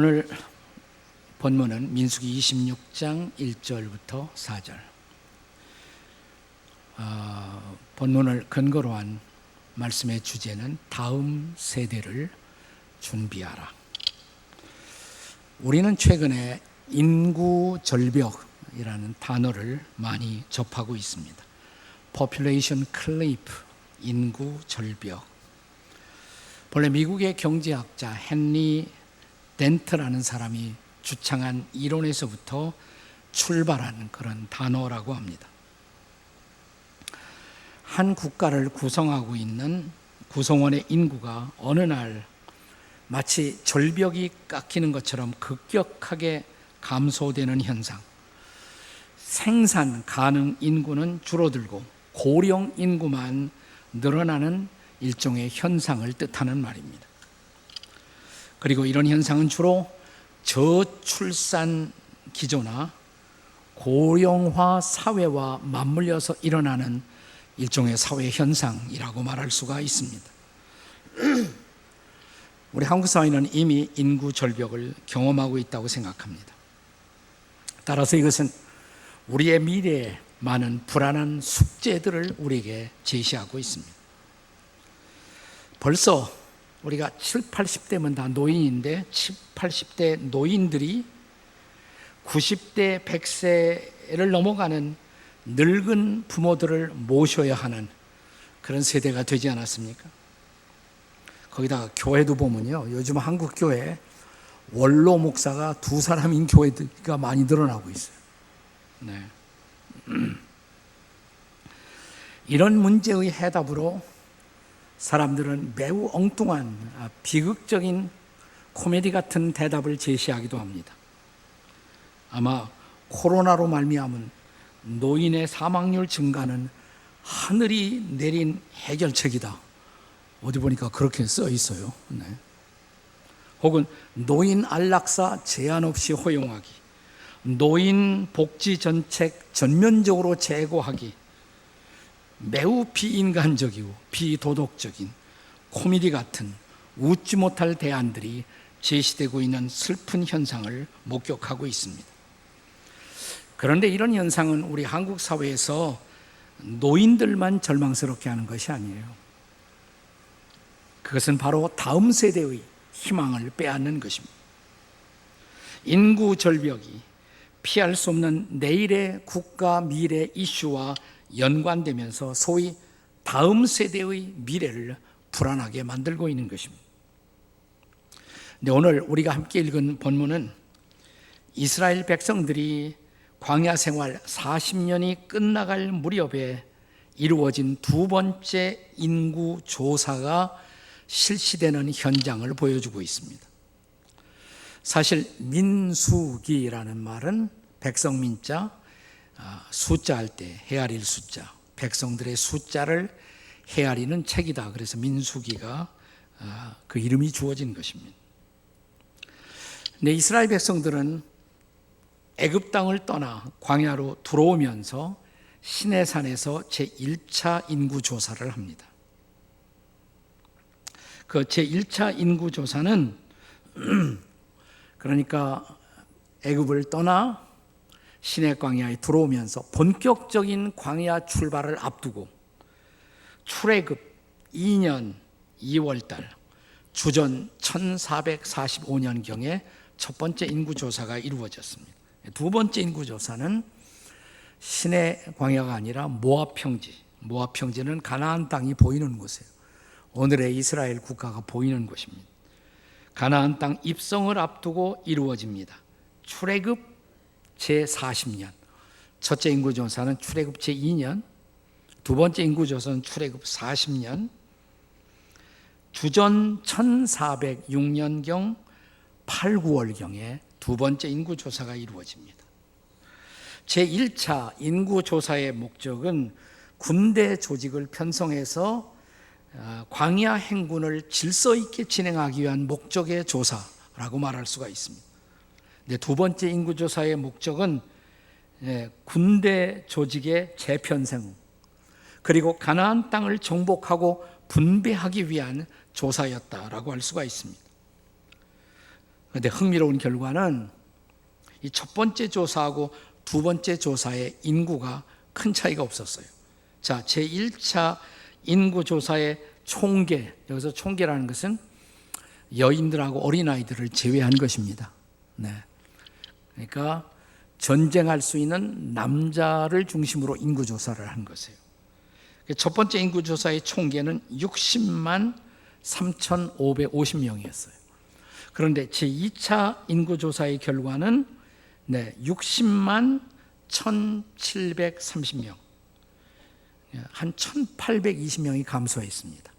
오늘 본문은 민수기 26장 1절부터 4절. 본문을 근거로 한 말씀의 주제는 다음 세대를 준비하라. 우리는 최근에 인구 절벽이라는 단어를 많이 접하고 있습니다. Population Cliff, 인구 절벽. 본래 미국의 경제학자 헨리 덴트라는 사람이 주창한 이론에서부터 출발한 그런 단어라고 합니다. 한 국가를 구성하고 있는 구성원의 인구가 어느 날 마치 절벽이 깎이는 것처럼 급격하게 감소되는 현상, 생산 가능 인구는 줄어들고 고령 인구만 늘어나는 일종의 현상을 뜻하는 말입니다. 그리고 이런 현상은 주로 저출산 기조나 고령화 사회와 맞물려서 일어나는 일종의 사회 현상이라고 말할 수가 있습니다. 우리 한국 사회는 이미 인구 절벽을 경험하고 있다고 생각합니다. 따라서 이것은 우리의 미래에 많은 불안한 숙제들을 우리에게 제시하고 있습니다. 벌써 우리가 70, 80대면 다 노인인데 70, 80대 노인들이 90대, 100세를 넘어가는 늙은 부모들을 모셔야 하는 그런 세대가 되지 않았습니까? 거기다가 교회도 보면요, 요즘 한국 교회 원로 목사가 2사람인 교회가 많이 늘어나고 있어요. 네. 이런 문제의 해답으로 사람들은 매우 엉뚱한 비극적인 코미디 같은 대답을 제시하기도 합니다. 아마 코로나로 말미암은 노인의 사망률 증가는 하늘이 내린 해결책이다. 어디 보니까 그렇게 써 있어요. 네. 혹은 노인 안락사 제한 없이 허용하기, 노인 복지 정책 전면적으로 제고하기, 매우 비인간적이고 비도덕적인 코미디 같은 웃지 못할 대안들이 제시되고 있는 슬픈 현상을 목격하고 있습니다. 그런데 이런 현상은 우리 한국 사회에서 노인들만 절망스럽게 하는 것이 아니에요. 그것은 바로 다음 세대의 희망을 빼앗는 것입니다. 인구 절벽이 피할 수 없는 내일의 국가 미래 이슈와 연관되면서 소위 다음 세대의 미래를 불안하게 만들고 있는 것입니다. 근데 오늘 우리가 함께 읽은 본문은 이스라엘 백성들이 광야 생활 40년이 끝나갈 무렵에 이루어진 두 번째 인구 조사가 실시되는 현장을 보여주고 있습니다. 사실 민수기라는 말은 백성민자, 숫자 할 때 헤아릴 숫자, 백성들의 숫자를 헤아리는 책이다. 그래서 민수기가 그 이름이 주어진 것입니다. 근데 이스라엘 백성들은 애굽 땅을 떠나 광야로 들어오면서 시내산에서 제1차 인구 조사를 합니다. 그 제1차 인구 조사는 그러니까 애굽을 떠나 시내 광야에 들어오면서 본격적인 광야 출발을 앞두고 출애굽 2년 2월달 주전 1445년경에 첫 번째 인구조사가 이루어졌습니다. 두 번째 인구조사는 시내 광야가 아니라 모압 평지, 모압 평지는 가나안 땅이 보이는 곳이에요. 오늘의 이스라엘 국가가 보이는 곳입니다. 가나안 땅 입성을 앞두고 이루어집니다. 출애굽 제40년, 첫째 인구조사는 출애굽 제2년, 두 번째 인구조사는 출애굽 40년, 주전 1406년경 8, 9월경에 두 번째 인구조사가 이루어집니다. 제1차 인구조사의 목적은 군대 조직을 편성해서 광야 행군을 질서 있게 진행하기 위한 목적의 조사라고 말할 수가 있습니다. 두 번째 인구조사의 목적은 군대 조직의 재편성, 그리고 가나안 땅을 정복하고 분배하기 위한 조사였다라고 할 수가 있습니다. 그런데 흥미로운 결과는 이 첫 번째 조사하고 두 번째 조사의 인구가 큰 차이가 없었어요. 자, 제1차 인구조사의 총계, 여기서 총계라는 것은 여인들하고 어린아이들을 제외한 것입니다. 네. 그러니까 전쟁할 수 있는 남자를 중심으로 인구조사를 한 것이에요. 첫 번째 인구조사의 총계는 60만 3,550명이었어요. 그런데 제2차 인구조사의 결과는 60만 1,730명, 한 1,820명이 감소했습니다.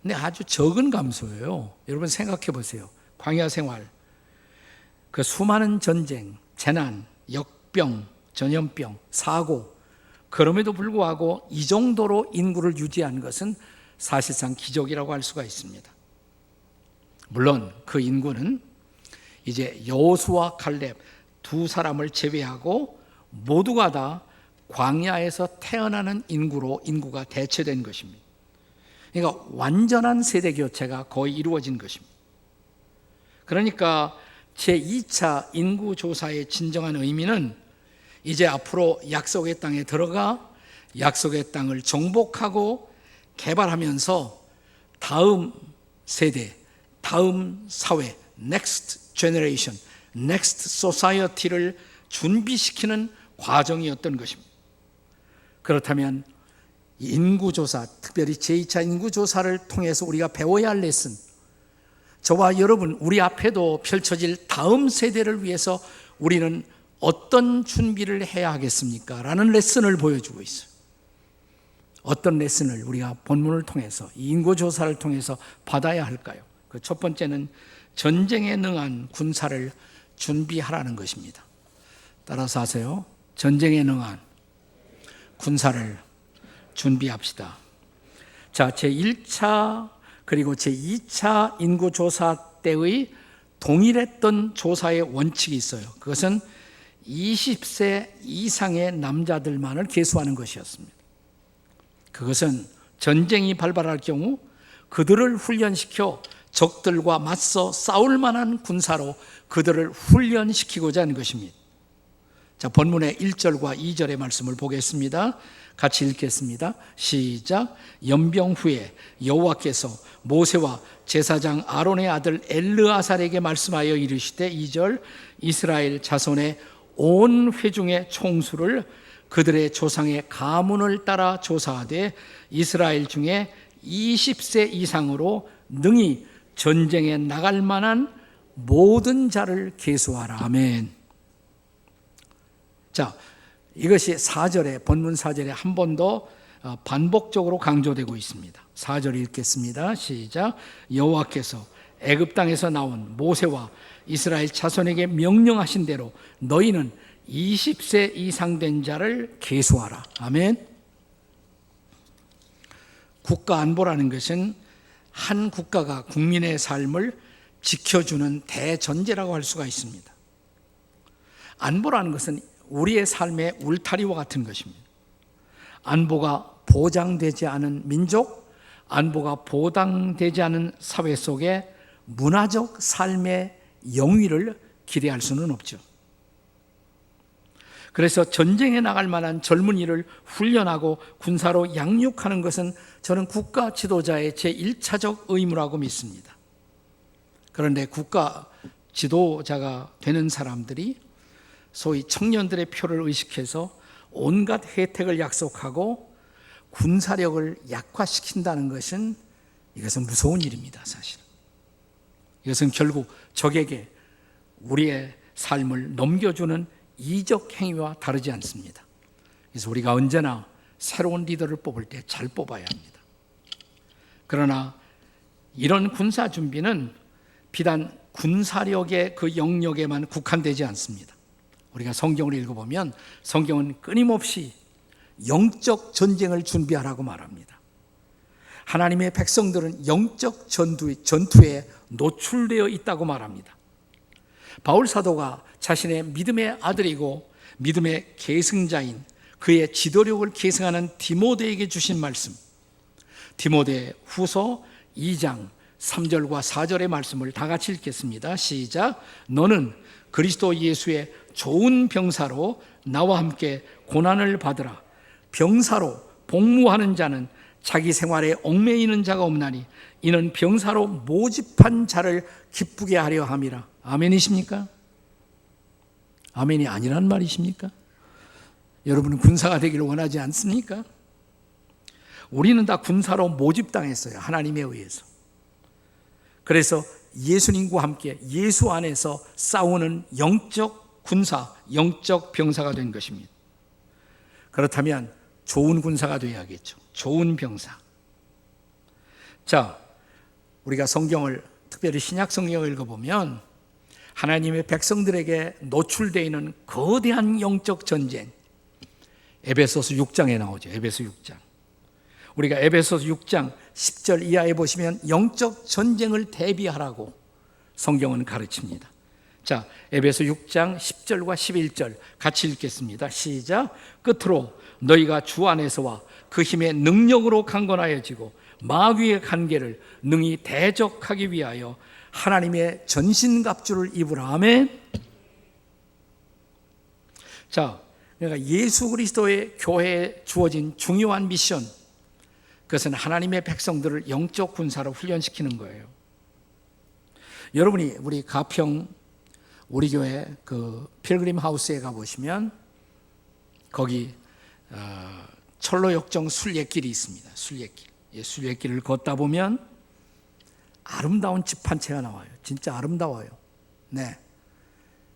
근데 아주 적은 감소예요. 여러분 생각해 보세요. 광야 생활, 그 수많은 전쟁, 재난, 역병, 전염병, 사고, 그럼에도 불구하고 이 정도로 인구를 유지한 것은 사실상 기적이라고 할 수가 있습니다. 물론 그 인구는 이제 여호수아 칼렙 두 사람을 제외하고 모두가 다 광야에서 태어나는 인구가 대체된 것입니다. 그러니까 완전한 세대 교체가 거의 이루어진 것입니다. 그러니까 제2차 인구조사의 진정한 의미는 이제 앞으로 약속의 땅에 들어가 약속의 땅을 정복하고 개발하면서 다음 세대, 다음 사회, next generation, next society를 준비시키는 과정이었던 것입니다. 그렇다면 인구조사, 특별히 제2차 인구조사를 통해서 우리가 배워야 할 레슨, 저와 여러분, 우리 앞에도 펼쳐질 다음 세대를 위해서 우리는 어떤 준비를 해야 하겠습니까? 라는 레슨을 보여주고 있어요. 어떤 레슨을 우리가 본문을 통해서, 이 인구조사를 통해서 받아야 할까요? 그 첫 번째는 전쟁에 능한 군사를 준비하라는 것입니다. 따라서 하세요. 전쟁에 능한 군사를 준비합시다. 자, 제1차 그리고 제2차 인구조사 때의 동일했던 조사의 원칙이 있어요. 그것은 20세 이상의 남자들만을 계수하는 것이었습니다. 그것은 전쟁이 발발할 경우 그들을 훈련시켜 적들과 맞서 싸울 만한 군사로 그들을 훈련시키고자 하는 것입니다. 자, 본문의 1절과 2절의 말씀을 보겠습니다. 같이 읽겠습니다. 시작. 연병 후에 여호와께서 모세와 제사장 아론의 아들 엘르아살에게 말씀하여 이르시되 2절 이스라엘 자손의 온 회중의 총수를 그들의 조상의 가문을 따라 조사하되 이스라엘 중에 20세 이상으로 능히 전쟁에 나갈 만한 모든 자를 계수하라. 아멘. 자, 이것이 4절에, 본문 4절에 한 번 더 반복적으로 강조되고 있습니다. 4절 읽겠습니다. 시작. 여호와께서 애굽 땅에서 나온 모세와 이스라엘 자손에게 명령하신 대로 너희는 20세 이상 된 자를 계수하라. 아멘. 국가 안보라는 것은 한 국가가 국민의 삶을 지켜주는 대전제라고 할 수가 있습니다. 안보라는 것은 우리의 삶의 울타리와 같은 것입니다. 안보가 보장되지 않은 민족, 안보가 보장되지 않은 사회 속에 문화적 삶의 영위를 기대할 수는 없죠. 그래서 전쟁에 나갈 만한 젊은이를 훈련하고 군사로 양육하는 것은 저는 국가 지도자의 제1차적 의무라고 믿습니다. 그런데 국가 지도자가 되는 사람들이 소위 청년들의 표를 의식해서 온갖 혜택을 약속하고 군사력을 약화시킨다는 것은 이것은 무서운 일입니다. 사실은 이것은 결국 적에게 우리의 삶을 넘겨주는 이적 행위와 다르지 않습니다. 그래서 우리가 언제나 새로운 리더를 뽑을 때 잘 뽑아야 합니다. 그러나 이런 군사 준비는 비단 군사력의 그 영역에만 국한되지 않습니다. 우리가 성경을 읽어보면 성경은 끊임없이 영적 전쟁을 준비하라고 말합니다. 하나님의 백성들은 영적 전투에 노출되어 있다고 말합니다. 바울 사도가 자신의 믿음의 아들이고 믿음의 계승자인 그의 지도력을 계승하는 디모데에게 주신 말씀, 디모데 후서 2장 3절과 4절의 말씀을 다 같이 읽겠습니다. 시작. 너는 그리스도 예수의 좋은 병사로 나와 함께 고난을 받으라. 병사로 복무하는 자는 자기 생활에 얽매이는 자가 없나니 이는 병사로 모집한 자를 기쁘게 하려 함이라. 아멘이십니까? 아멘이 아니란 말이십니까? 여러분은 군사가 되기를 원하지 않습니까? 우리는 다 군사로 모집당했어요. 하나님에 의해서. 그래서 예수님과 함께 예수 안에서 싸우는 영적 군사, 영적 병사가 된 것입니다. 그렇다면 좋은 군사가 되어야겠죠. 좋은 병사. 자, 우리가 성경을, 특별히 신약 성경을 읽어보면 하나님의 백성들에게 노출되어 있는 거대한 영적 전쟁, 에베소서 6장에 나오죠. 에베소 6장. 우리가 에베소서 6장 10절 이하에 보시면 영적 전쟁을 대비하라고 성경은 가르칩니다. 자, 에베소 6장 10절과 11절 같이 읽겠습니다. 시작. 끝으로 너희가 주 안에서와 그 힘의 능력으로 강건하여지고 마귀의 관계를 능히 대적하기 위하여 하나님의 전신갑주를 입으라. 아멘. 자, 그러니까 예수 그리스도의 교회에 주어진 중요한 미션, 그것은 하나님의 백성들을 영적 군사로 훈련시키는 거예요. 여러분이 우리 가평 우리 교회 그 필그림 하우스에 가보시면 거기 철로역정 순례길이 있습니다. 순례길. 순례길을 걷다 보면 아름다운 집 한 채가 나와요. 진짜 아름다워요. 네,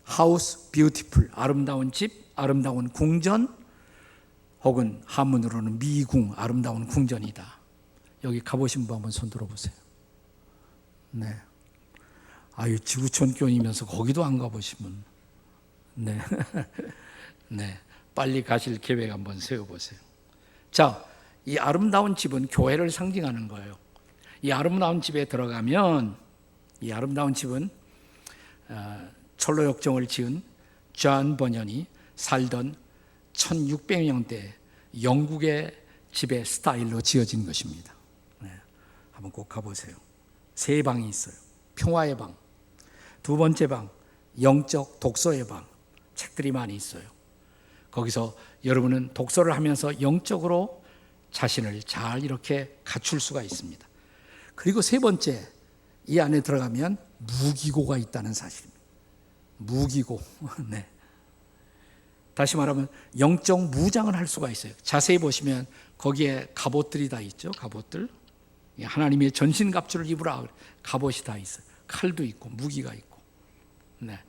하우스 뷰티풀, 아름다운 집, 아름다운 궁전, 혹은 한문으로는 미궁, 아름다운 궁전이다. 여기 가보신 분 한번 손 들어보세요. 네. 아유, 지구촌 교인이면서 거기도 안 가보시면, 네. 네. 빨리 가실 계획 한번 세워보세요. 자, 이 아름다운 집은 교회를 상징하는 거예요. 이 아름다운 집에 들어가면, 이 아름다운 집은 철로역정을 지은 존 버년이 살던 1600년대 영국의 집의 스타일로 지어진 것입니다. 네, 한번 꼭 가보세요. 세 방이 있어요. 평화의 방, 두 번째 방, 영적 독서의 방, 책들이 많이 있어요. 거기서 여러분은 독서를 하면서 영적으로 자신을 잘 이렇게 갖출 수가 있습니다. 그리고 세 번째, 이 안에 들어가면 무기고가 있다는 사실입니다. 무기고. 네. 다시 말하면 영적 무장을 할 수가 있어요. 자세히 보시면 거기에 갑옷들이 다 있죠. 갑옷들. 하나님의 전신갑주를 입으라. 갑옷이 다 있어요. 칼도 있고 무기가 있고. 네.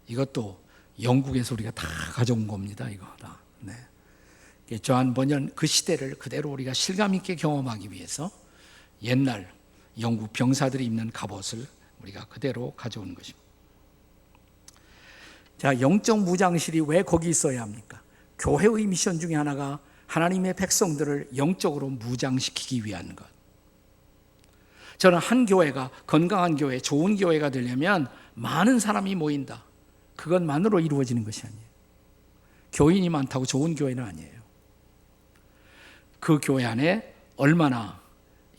이것도 영국에서 우리가 다 가져온 겁니다. 이거 다. 네. 존 버년 그 시대를 그대로 우리가 실감 있게 경험하기 위해서 옛날 영국 병사들이 입는 갑옷을 우리가 그대로 가져온 것입니다. 자, 영적 무장실이 왜 거기 있어야 합니까? 교회의 미션 중에 하나가 하나님의 백성들을 영적으로 무장시키기 위한 것. 저는 한 교회가 건강한 교회, 좋은 교회가 되려면 많은 사람이 모인다. 그것만으로 이루어지는 것이 아니에요. 교인이 많다고 좋은 교회는 아니에요. 그 교회 안에 얼마나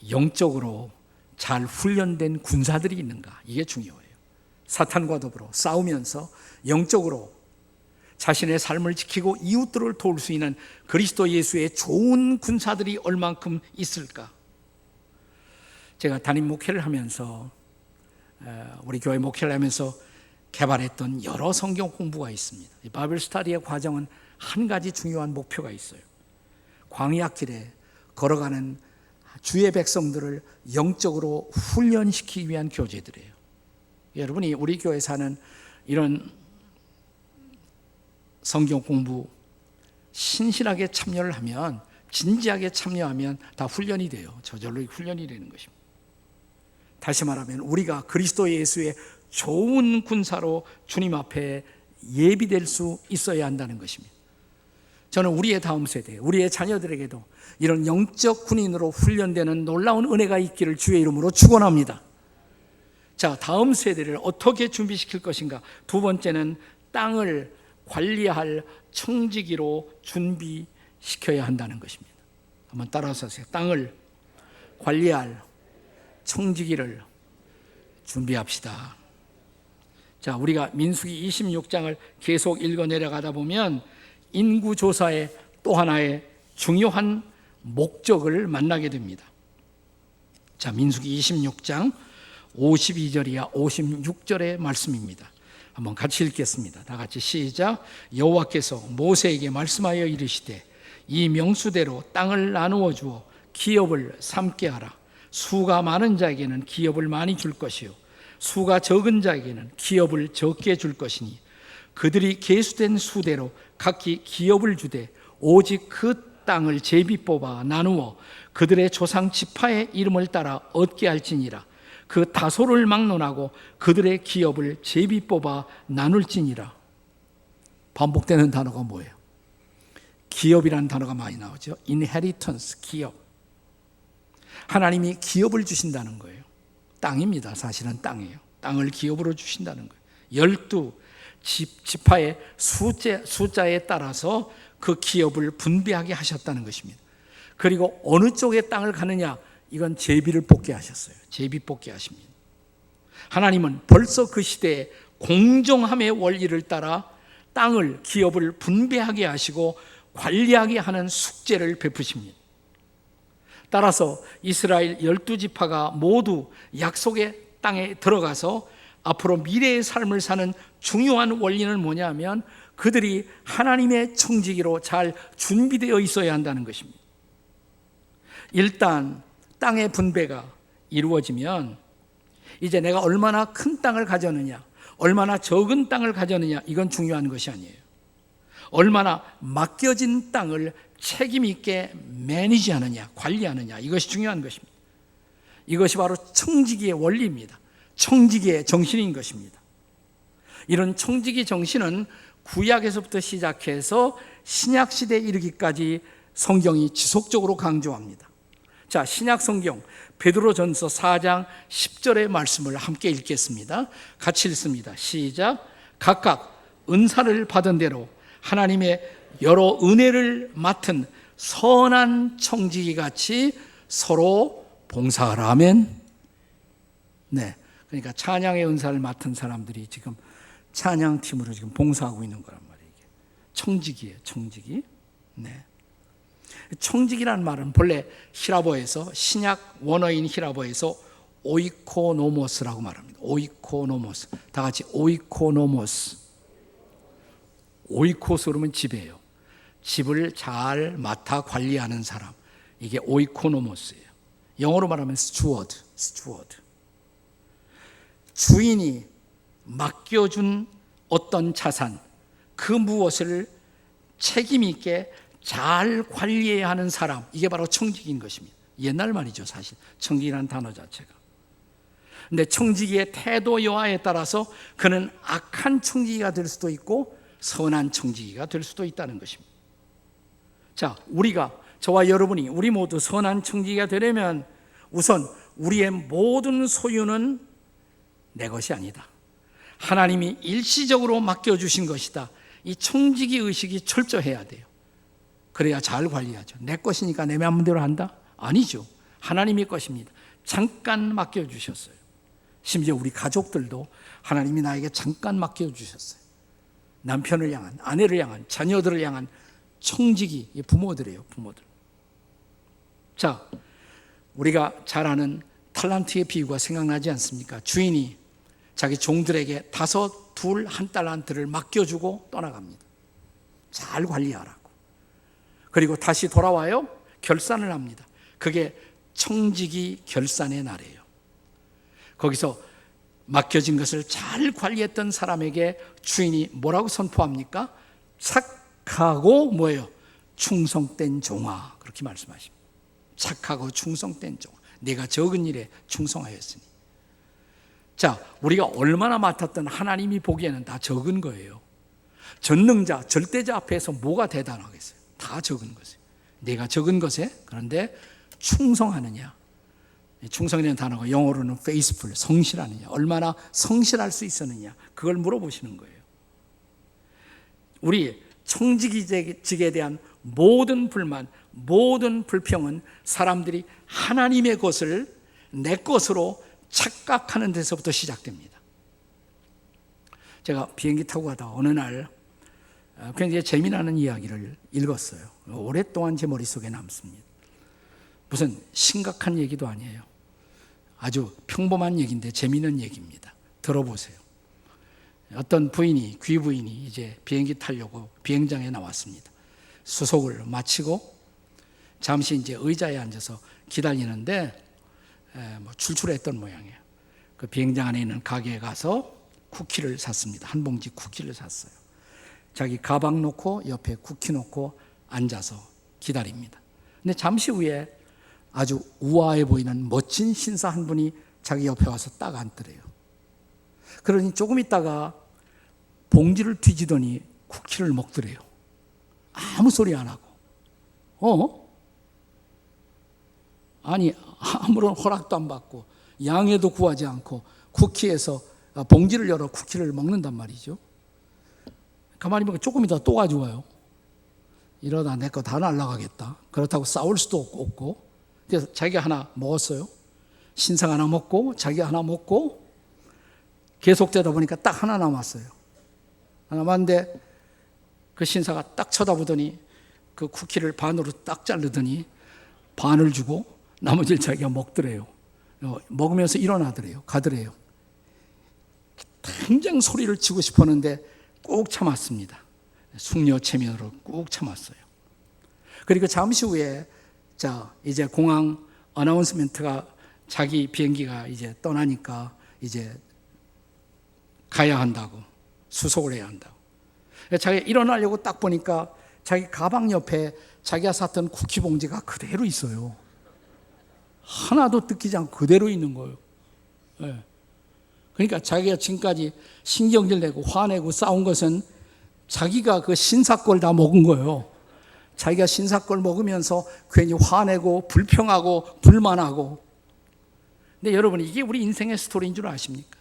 영적으로 잘 훈련된 군사들이 있는가, 이게 중요해요. 사탄과 더불어 싸우면서 영적으로 자신의 삶을 지키고 이웃들을 도울 수 있는 그리스도 예수의 좋은 군사들이 얼만큼 있을까? 제가 담임 목회를 하면서 우리 교회 목회를 하면서 개발했던 여러 성경 공부가 있습니다. 이 바이블 스터디의 과정은 한 가지 중요한 목표가 있어요. 광야길에 걸어가는 주의 백성들을 영적으로 훈련시키기 위한 교재들이에요. 여러분이 우리 교회 사는 이런 성경 공부 신실하게 참여를 하면, 진지하게 참여하면 다 훈련이 돼요. 저절로 훈련이 되는 것입니다. 다시 말하면 우리가 그리스도 예수의 좋은 군사로 주님 앞에 예비될 수 있어야 한다는 것입니다. 저는 우리의 다음 세대, 우리의 자녀들에게도 이런 영적 군인으로 훈련되는 놀라운 은혜가 있기를 주의 이름으로 축원합니다. 자, 다음 세대를 어떻게 준비시킬 것인가? 두 번째는 땅을 관리할 청지기로 준비시켜야 한다는 것입니다. 한번 따라서 하세요. 땅을 관리할 청지기를 준비합시다. 자, 우리가 민수기 26장을 계속 읽어 내려가다 보면 인구조사의 또 하나의 중요한 목적을 만나게 됩니다. 자, 민수기 26장 52절이야 56절의 말씀입니다. 한번 같이 읽겠습니다. 다 같이 시작. 여호와께서 모세에게 말씀하여 이르시되 이 명수대로 땅을 나누어 주어 기업을 삼게 하라. 수가 많은 자에게는 기업을 많이 줄 것이요 수가 적은 자에게는 기업을 적게 줄 것이니 그들이 계수된 수대로 각기 기업을 주되 오직 그 땅을 제비 뽑아 나누어 그들의 조상 지파의 이름을 따라 얻게 할지니라. 그 다소를 막론하고 그들의 기업을 제비 뽑아 나눌지니라. 반복되는 단어가 뭐예요? 기업이라는 단어가 많이 나오죠. inheritance, 기업. 하나님이 기업을 주신다는 거예요. 땅입니다. 사실은 땅이에요. 땅을 기업으로 주신다는 거예요. 12지파의 숫자에 따라서 그 기업을 분배하게 하셨다는 것입니다. 그리고 어느 쪽에 땅을 가느냐, 이건 제비를 뽑게 하셨어요. 제비 뽑게 하십니다. 하나님은 벌써 그 시대에 공정함의 원리를 따라 땅을, 기업을 분배하게 하시고 관리하게 하는 숙제를 베푸십니다. 따라서 이스라엘 12지파가 모두 약속의 땅에 들어가서 앞으로 미래의 삶을 사는 중요한 원리는 뭐냐면 그들이 하나님의 청지기로 잘 준비되어 있어야 한다는 것입니다. 일단 땅의 분배가 이루어지면 이제 내가 얼마나 큰 땅을 가졌느냐, 얼마나 적은 땅을 가졌느냐, 이건 중요한 것이 아니에요. 얼마나 맡겨진 땅을 책임 있게 매니지하느냐, 관리하느냐, 이것이 중요한 것입니다. 이것이 바로 청지기의 원리입니다. 청지기의 정신인 것입니다. 이런 청지기 정신은 구약에서부터 시작해서 신약시대에 이르기까지 성경이 지속적으로 강조합니다. 자, 신약 성경 베드로전서 4장 10절의 말씀을 함께 읽겠습니다. 같이 읽습니다. 시작. 각각 은사를 받은 대로 하나님의 여러 은혜를 맡은 선한 청지기 같이 서로 봉사하라. 아멘. 네, 그러니까 찬양의 은사를 맡은 사람들이 지금 찬양팀으로 지금 봉사하고 있는 거란 말이에요. 청지기예요, 청지기. 네. 청지기라는 말은 본래 히라보에서, 신약 원어인 히라보에서 오이코노모스라고 말합니다. 오이코노모스. 다 같이 오이코노모스. 오이코스 그러면 집이에요. 집을 잘 맡아 관리하는 사람. 이게 오이코노모스예요. 영어로 말하면 스튜어드. 주인이 맡겨준 어떤 자산, 그 무엇을 책임 있게 잘 관리해야 하는 사람, 이게 바로 청지기인 것입니다. 옛날 말이죠, 사실 청지기라는 단어 자체가. 근데 청지기의 태도 여하에 따라서 그는 악한 청지기가 될 수도 있고 선한 청지기가 될 수도 있다는 것입니다. 자, 우리가, 저와 여러분이, 우리 모두 선한 청지기가 되려면 우선 우리의 모든 소유는 내 것이 아니다. 하나님이 일시적으로 맡겨주신 것이다. 이 청지기 의식이 철저해야 돼요. 그래야 잘 관리하죠. 내 것이니까 내 마음대로 한다? 아니죠. 하나님의 것입니다. 잠깐 맡겨주셨어요. 심지어 우리 가족들도 하나님이 나에게 잠깐 맡겨주셨어요. 남편을 향한, 아내를 향한, 자녀들을 향한 청지기, 부모들이에요, 부모들. 자, 우리가 잘 아는 탈란트의 비유가 생각나지 않습니까? 주인이 자기 종들에게 5, 2, 1달란트를 맡겨주고 떠나갑니다. 잘 관리하라고. 그리고 다시 돌아와요. 결산을 합니다. 그게 청지기 결산의 날이에요. 거기서 맡겨진 것을 잘 관리했던 사람에게 주인이 뭐라고 선포합니까? 착하고 뭐예요? 충성된 종아. 그렇게 말씀하십니다. 착하고 충성된 종아. 내가 적은 일에 충성하였으니. 자, 우리가 얼마나 맡았던 하나님이 보기에는 다 적은 거예요. 전능자, 절대자 앞에서 뭐가 대단하겠어요? 다 적은 것에. 내가 적은 것에, 그런데 충성하느냐. 충성이라는 단어가 영어로는 faithful, 성실하느냐. 얼마나 성실할 수 있었느냐. 그걸 물어보시는 거예요. 우리 청지기직에 대한 모든 불만, 모든 불평은 사람들이 하나님의 것을 내 것으로 착각하는 데서부터 시작됩니다. 제가 비행기 타고 가다가 어느 날 굉장히 재미나는 이야기를 읽었어요. 오랫동안 제 머릿속에 남습니다. 무슨 심각한 얘기도 아니에요. 아주 평범한 얘기인데 재미있는 얘기입니다. 들어보세요. 어떤 부인이, 귀부인이 이제 비행기 타려고 비행장에 나왔습니다. 수속을 마치고 잠시 이제 의자에 앉아서 기다리는데 출출했던 모양이에요. 그 비행장 안에 있는 가게에 가서 쿠키를 샀습니다. 한 봉지 쿠키를 샀어요. 자기 가방 놓고 옆에 쿠키 놓고 앉아서 기다립니다. 근데 잠시 후에 아주 우아해 보이는 멋진 신사 한 분이 자기 옆에 와서 딱 앉더래요. 그러니 조금 있다가 봉지를 뒤지더니 쿠키를 먹더래요. 아무 소리 안 하고. 아니, 아무런 허락도 안 받고 양해도 구하지 않고 쿠키에서 봉지를 열어 쿠키를 먹는단 말이죠. 가만히 보면 조금 있다가 또 가져와요. 이러다 내 거 다 날아가겠다. 그렇다고 싸울 수도 없고. 그래서 자기가 하나 먹었어요. 신사가 하나 먹고 자기가 하나 먹고 계속되다 보니까 딱 하나 남았어요. 하나 남았는데 그 신사가 딱 쳐다보더니 그 쿠키를 반으로 딱 자르더니 반을 주고 나머지를 자기가 먹더래요. 먹으면서 일어나더래요. 가더래요. 당장 소리를 치고 싶었는데 꾹 참았습니다. 숙녀체면으로 꾹 참았어요. 그리고 잠시 후에 이제 공항 어나운스멘트가 자기 비행기가 이제 떠나니까 이제 가야 한다고, 수속을 해야 한다고. 자기가 일어나려고 딱 보니까 자기 가방 옆에 자기가 샀던 쿠키 봉지가 그대로 있어요. 하나도 뜯기지 않고 그대로 있는 거예요. 네. 그러니까 자기가 지금까지 신경질 내고 화내고 싸운 것은 자기가 그 신사 걸 다 먹은 거예요. 자기가 신사 걸 먹으면서 괜히 화내고 불평하고 불만하고. 근데 여러분, 이게 우리 인생의 스토리인 줄 아십니까?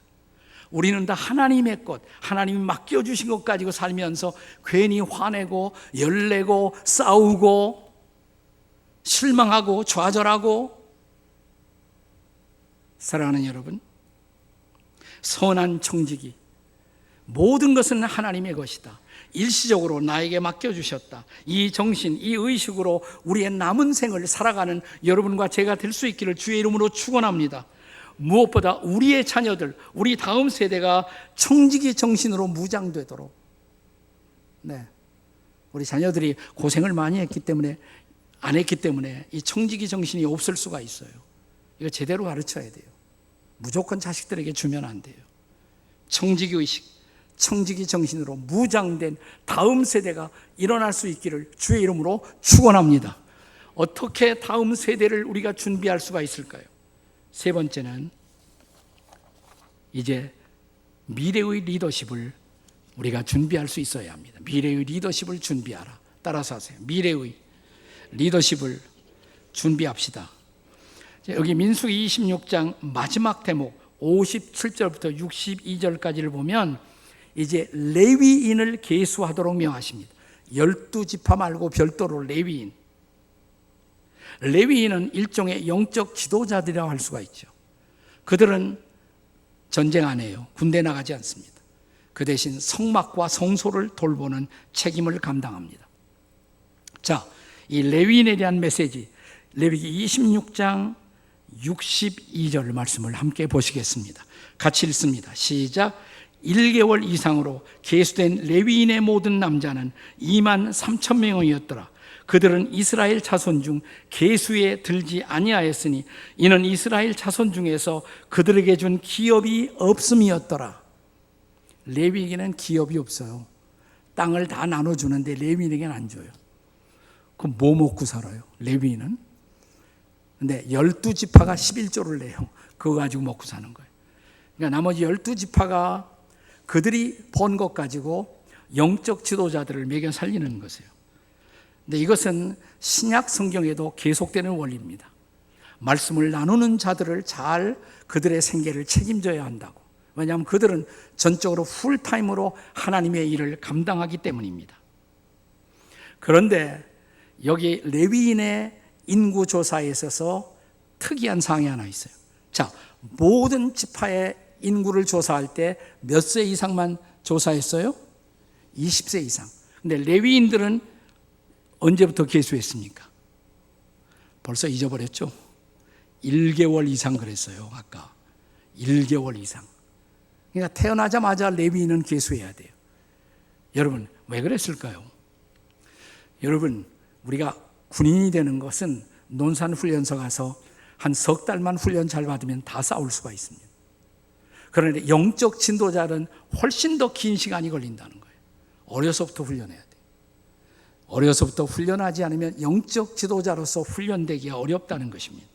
우리는 다 하나님의 것, 하나님이 맡겨주신 것 가지고 살면서 괜히 화내고 열내고 싸우고 실망하고 좌절하고. 사랑하는 여러분, 선한 청지기, 모든 것은 하나님의 것이다. 일시적으로 나에게 맡겨주셨다. 이 정신, 이 의식으로 우리의 남은 생을 살아가는 여러분과 제가 될 수 있기를 주의 이름으로 축원합니다. 무엇보다 우리의 자녀들, 우리 다음 세대가 청지기 정신으로 무장되도록, 우리 자녀들이 고생을 많이 했기 때문에, 안 했기 때문에 이 청지기 정신이 없을 수가 있어요. 이거 제대로 가르쳐야 돼요. 무조건 자식들에게 주면 안 돼요. 청지기 의식, 청지기 정신으로 무장된 다음 세대가 일어날 수 있기를 주의 이름으로 축원합니다. 어떻게 다음 세대를 우리가 준비할 수가 있을까요? 세 번째는 이제 미래의 리더십을 우리가 준비할 수 있어야 합니다. 미래의 리더십을 준비하라. 따라서 하세요. 미래의 리더십을 준비합시다. 여기 민수기 26장 마지막 대목 57절부터 62절까지를 보면 이제 레위인을 계수하도록 명하십니다. 12지파 말고 별도로 레위인. 레위인은 일종의 영적 지도자들이라고 할 수가 있죠. 그들은 전쟁 안 해요. 군대 나가지 않습니다. 그 대신 성막과 성소를 돌보는 책임을 감당합니다. 자, 이 레위인에 대한 메시지, 레위기 26장 62절 말씀을 함께 보시겠습니다. 같이 읽습니다. 시작. 1개월 이상으로 계수된 레위인의 모든 남자는 2만 3천 명이었더라. 그들은 이스라엘 자손 중 계수에 들지 아니하였으니 이는 이스라엘 자손 중에서 그들에게 준 기업이 없음이었더라. 레위에게는 기업이 없어요. 땅을 다 나눠주는데 레위인에게는 안 줘요. 그럼 뭐 먹고 살아요? 레위인은? 근데 12지파가 11조를 내요. 그거 가지고 먹고 사는 거예요. 그러니까 나머지 12지파가 그들이 번 것 가지고 영적 지도자들을 먹여 살리는 것이에요. 근데 이것은 신약 성경에도 계속되는 원리입니다. 말씀을 나누는 자들을 잘 그들의 생계를 책임져야 한다고. 왜냐하면 그들은 전적으로 풀타임으로 하나님의 일을 감당하기 때문입니다. 그런데 여기 레위인의 인구조사에 있어서 특이한 사항이 하나 있어요. 자, 모든 지파의 인구를 조사할 때 몇 세 이상만 조사했어요? 20세 이상. 근데 레위인들은 언제부터 계수했습니까? 벌써 잊어버렸죠? 1개월 이상 그랬어요. 아까 1개월 이상. 그러니까 태어나자마자 레위인은 계수해야 돼요. 여러분 왜 그랬을까요? 여러분 우리가 군인이 되는 것은 논산훈련소 가서 한 석 달만 훈련 잘 받으면 다 싸울 수가 있습니다. 그런데 영적 진도자는 훨씬 더 긴 시간이 걸린다는 거예요. 어려서부터 훈련해야 돼요. 어려서부터 훈련하지 않으면 영적 지도자로서 훈련되기가 어렵다는 것입니다.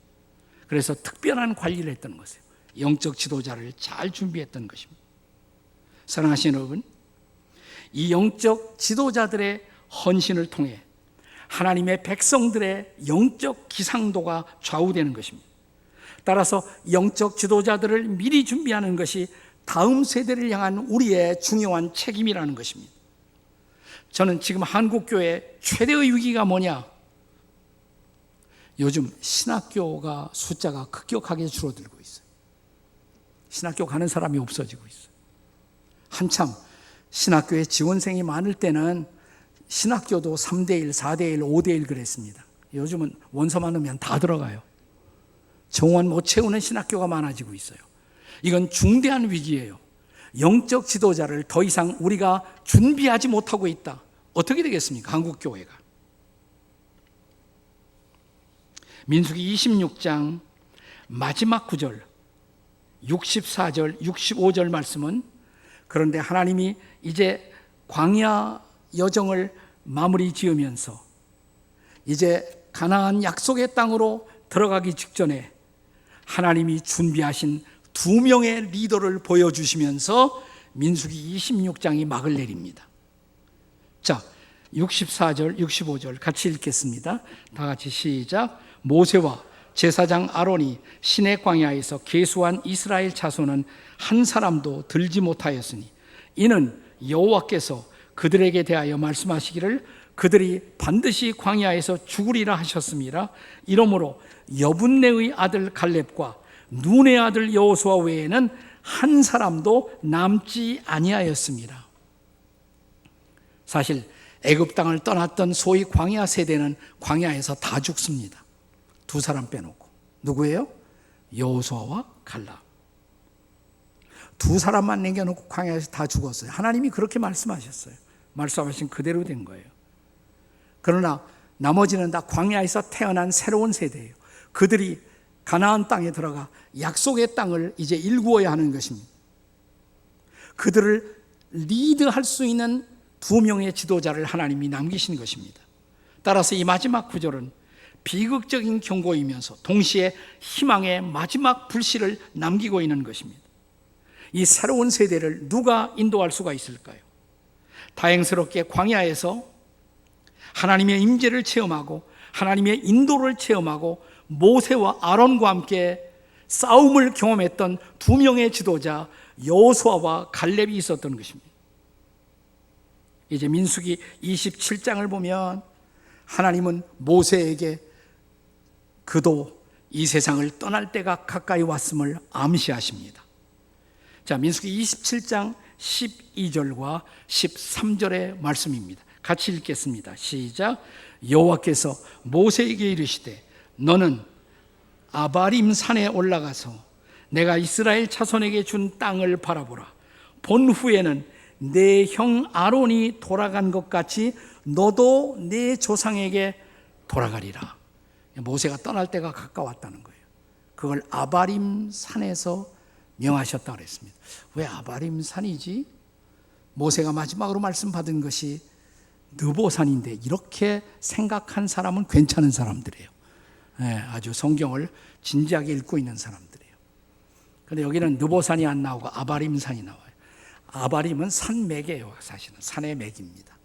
그래서 특별한 관리를 했던 것이에요. 영적 지도자를 잘 준비했던 것입니다. 사랑하시는 여러분, 이 영적 지도자들의 헌신을 통해 하나님의 백성들의 영적 기상도가 좌우되는 것입니다. 따라서 영적 지도자들을 미리 준비하는 것이 다음 세대를 향한 우리의 중요한 책임이라는 것입니다. 저는 지금 한국교회 최대의 위기가 뭐냐? 요즘 신학교가 숫자가 급격하게 줄어들고 있어요. 신학교 가는 사람이 없어지고 있어요. 한참 신학교에 지원생이 많을 때는 신학교도 3대1, 4대1, 5대1 그랬습니다. 요즘은 원서 많으면 다 들어가요. 정원 못 채우는 신학교가 많아지고 있어요. 이건 중대한 위기예요. 영적 지도자를 더 이상 우리가 준비하지 못하고 있다. 어떻게 되겠습니까? 한국교회가. 민수기 26장 마지막 9절, 64절, 65절 말씀은 그런데 하나님이 이제 광야 여정을 마무리 지으면서 이제 가나안 약속의 땅으로 들어가기 직전에 하나님이 준비하신 2명의 리더를 보여주시면서 민수기 26장이 막을 내립니다. 자, 64절, 65절 같이 읽겠습니다. 다 같이 시작. 모세와 제사장 아론이 시내 광야에서 계수한 이스라엘 자손은 한 사람도 들지 못하였으니 이는 여호와께서 그들에게 대하여 말씀하시기를 그들이 반드시 광야에서 죽으리라 하셨습니다. 이러므로 여분네의 아들 갈렙과 눈의 아들 여호수아 외에는 한 사람도 남지 아니하였습니다. 사실 애굽 땅을 떠났던 소위 광야 세대는 광야에서 다 죽습니다. 2사람 빼놓고. 누구예요? 여호수아와 갈렙. 2사람만 남겨놓고 광야에서 다 죽었어요. 하나님이 그렇게 말씀하셨어요. 말씀하신 그대로 된 거예요. 그러나 나머지는 다 광야에서 태어난 새로운 세대예요. 그들이 가나안 땅에 들어가 약속의 땅을 이제 일구어야 하는 것입니다. 그들을 리드할 수 있는 2명의 지도자를 하나님이 남기신 것입니다. 따라서 이 마지막 구절은 비극적인 경고이면서 동시에 희망의 마지막 불씨를 남기고 있는 것입니다. 이 새로운 세대를 누가 인도할 수가 있을까요? 다행스럽게 광야에서 하나님의 임재를 체험하고 하나님의 인도를 체험하고 모세와 아론과 함께 싸움을 경험했던 2명의 지도자 여호수아와 갈렙이 있었던 것입니다. 이제 민수기 27장을 보면 하나님은 모세에게 그도 이 세상을 떠날 때가 가까이 왔음을 암시하십니다. 자, 민수기 27장 12절과 13절의 말씀입니다. 같이 읽겠습니다. 시작. 여호와께서 모세에게 이르시되 너는 아바림 산에 올라가서 내가 이스라엘 자손에게 준 땅을 바라보라. 본 후에는 내 형 아론이 돌아간 것 같이 너도 내 조상에게 돌아가리라. 모세가 떠날 때가 가까웠다는 거예요. 그걸 아바림 산에서 명하셨다고 그랬습니다. 왜 아바림 산이지? 모세가 마지막으로 말씀받은 것이 느보산인데 이렇게 생각한 사람은 괜찮은 사람들이에요. 네, 아주 성경을 진지하게 읽고 있는 사람들이에요. 그런데 여기는 느보산이 안 나오고 아바림산이 나와요. 아바림은 산맥이에요. 사실은 산의 맥입니다.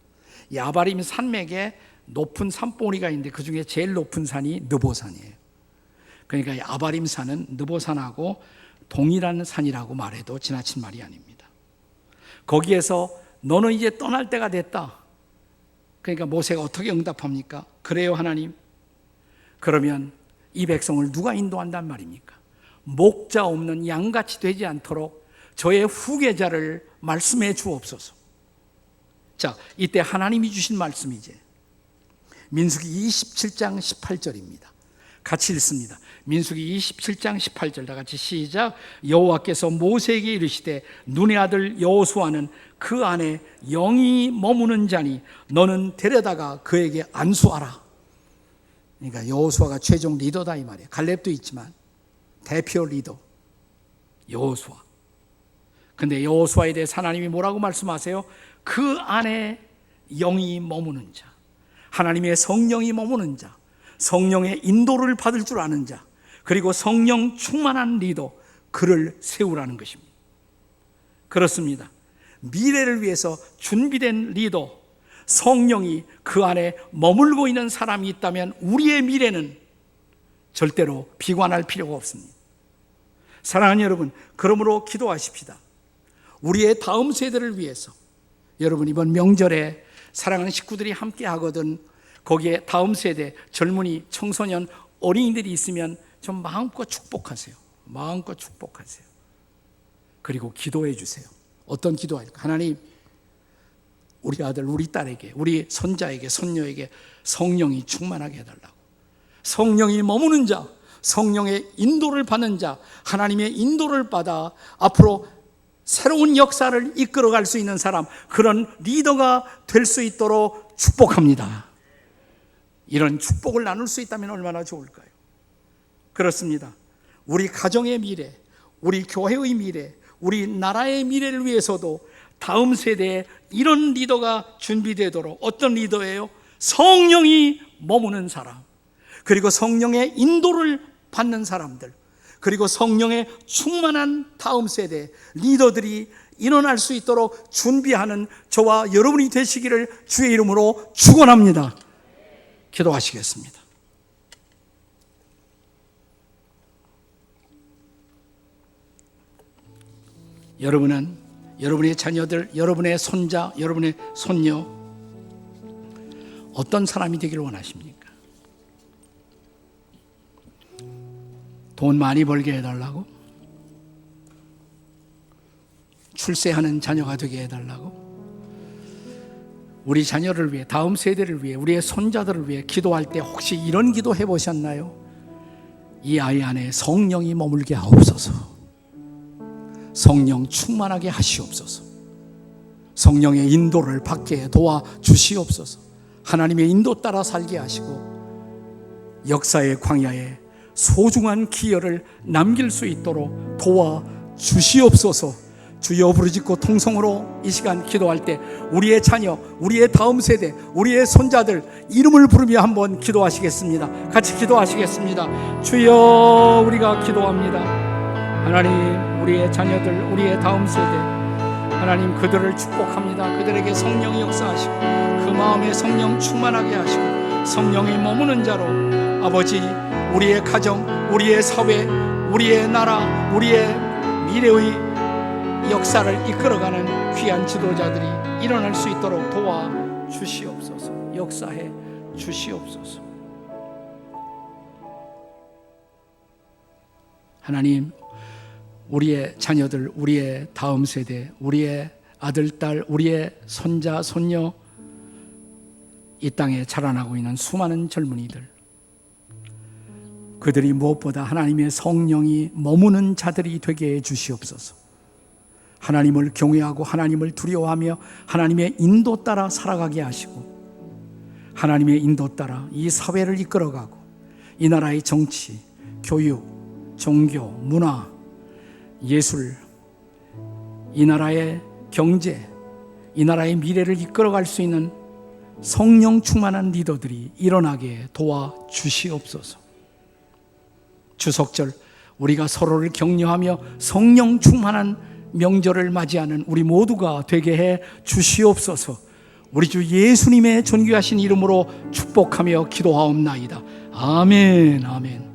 이 아바림 산맥에 높은 산봉우리가 있는데 그 중에 제일 높은 산이 느보산이에요. 그러니까 이 아바림산은 느보산하고 동일한 산이라고 말해도 지나친 말이 아닙니다. 거기에서 너는 이제 떠날 때가 됐다. 그러니까 모세가 어떻게 응답합니까? 그래요 하나님. 그러면 이 백성을 누가 인도한단 말입니까? 목자 없는 양같이 되지 않도록 저의 후계자를 말씀해 주옵소서. 자, 이때 하나님이 주신 말씀이지. 민수기 27장 18절입니다. 같이 읽습니다. 민수기 27장 18절 다 같이 시작. 여호와께서 모세에게 이르시되 눈의 아들 여호수아는 그 안에 영이 머무는 자니 너는 데려다가 그에게 안수하라. 그러니까 여호수아가 최종 리더다 이 말이에요. 갈렙도 있지만 대표 리더 여호수아. 근데 여호수아에 대해 하나님이 뭐라고 말씀하세요? 그 안에 영이 머무는 자, 하나님의 성령이 머무는 자, 성령의 인도를 받을 줄 아는 자, 그리고 성령 충만한 리더, 그를 세우라는 것입니다. 그렇습니다. 미래를 위해서 준비된 리더, 성령이 그 안에 머물고 있는 사람이 있다면 우리의 미래는 절대로 비관할 필요가 없습니다. 사랑하는 여러분, 그러므로 기도하십시다. 우리의 다음 세대를 위해서. 여러분, 이번 명절에 사랑하는 식구들이 함께 하거든 거기에 다음 세대 젊은이, 청소년, 어린이들이 있으면 좀 마음껏 축복하세요. 마음껏 축복하세요. 그리고 기도해 주세요. 어떤 기도할까? 하나님, 우리 아들, 우리 딸에게, 우리 손자에게, 손녀에게 성령이 충만하게 해달라고. 성령이 머무는 자, 성령의 인도를 받는 자, 하나님의 인도를 받아 앞으로 새로운 역사를 이끌어갈 수 있는 사람, 그런 리더가 될 수 있도록 축복합니다. 이런 축복을 나눌 수 있다면 얼마나 좋을까요? 그렇습니다. 우리 가정의 미래, 우리 교회의 미래, 우리 나라의 미래를 위해서도 다음 세대에 이런 리더가 준비되도록. 어떤 리더예요? 성령이 머무는 사람, 그리고 성령의 인도를 받는 사람들, 그리고 성령의 충만한 다음 세대 리더들이 일어날 수 있도록 준비하는 저와 여러분이 되시기를 주의 이름으로 축원합니다. 기도하시겠습니다. 여러분은 여러분의 자녀들, 여러분의 손자, 여러분의 손녀 어떤 사람이 되기를 원하십니까? 돈 많이 벌게 해달라고? 출세하는 자녀가 되게 해달라고? 우리 자녀를 위해, 다음 세대를 위해, 우리의 손자들을 위해 기도할 때 혹시 이런 기도 해보셨나요? 이 아이 안에 성령이 머물게 하옵소서. 성령 충만하게 하시옵소서. 성령의 인도를 받게 도와주시옵소서. 하나님의 인도 따라 살게 하시고 역사의 광야에 소중한 기여를 남길 수 있도록 도와주시옵소서. 주여 부르짖고 통성으로 이 시간 기도할 때 우리의 자녀, 우리의 다음 세대, 우리의 손자들 이름을 부르며 한번 기도하시겠습니다. 같이 기도하시겠습니다. 주여, 우리가 기도합니다. 하나님, 우리의 자녀들, 우리의 다음 세대, 하나님 그들을 축복합니다. 그들에게 성령이 역사하시고 그 마음에 성령 충만하게 하시고 성령이 머무는 자로 아버지, 우리의 가정, 우리의 사회, 우리의 나라, 우리의 미래의 역사를 이끌어가는 귀한 지도자들이 일어날 수 있도록 도와주시옵소서. 역사해 주시옵소서. 하나님, 우리의 자녀들, 우리의 다음 세대, 우리의 아들, 딸, 우리의 손자, 손녀, 이 땅에 자라나고 있는 수많은 젊은이들, 그들이 무엇보다 하나님의 성령이 머무는 자들이 되게 해 주시옵소서. 하나님을 경외하고 하나님을 두려워하며 하나님의 인도 따라 살아가게 하시고 하나님의 인도 따라 이 사회를 이끌어가고 이 나라의 정치, 교육, 종교, 문화, 예술, 이 나라의 경제, 이 나라의 미래를 이끌어갈 수 있는 성령 충만한 리더들이 일어나게 도와주시옵소서. 추석절 우리가 서로를 격려하며 성령 충만한 명절을 맞이하는 우리 모두가 되게 해 주시옵소서. 우리 주 예수님의 존귀하신 이름으로 축복하며 기도하옵나이다. 아멘, 아멘.